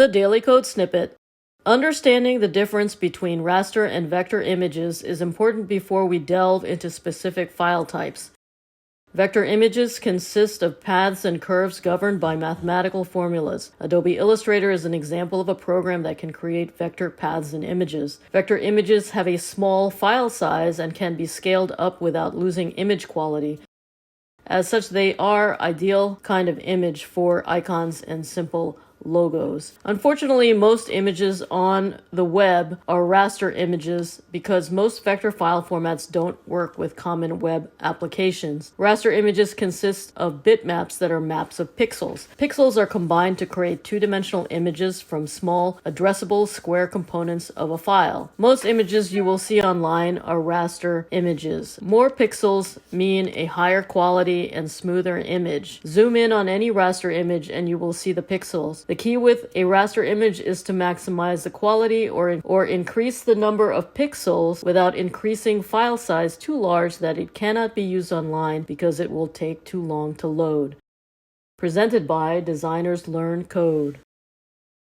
The Daily Code Snippet. Understanding the difference between raster and vector images is important before we delve into specific file types. Vector images consist of paths and curves governed by mathematical formulas. Adobe Illustrator is an example of a program that can create vector paths and images. Vector images have a small file size and can be scaled up without losing image quality. As such, they are ideal kind of image for icons and simple logos. Unfortunately, most images on the web are raster images because most vector file formats don't work with common web applications. Raster images consist of bitmaps that are maps of pixels. Pixels are combined to create two-dimensional images from small, addressable square components of a file. Most images you will see online are raster images. More pixels mean a higher quality and smoother image. Zoom in on any raster image and you will see the pixels. The key with a raster image is to maximize the quality or increase the number of pixels without increasing file size too large that it cannot be used online because it will take too long to load. Presented by Designers Learn Code.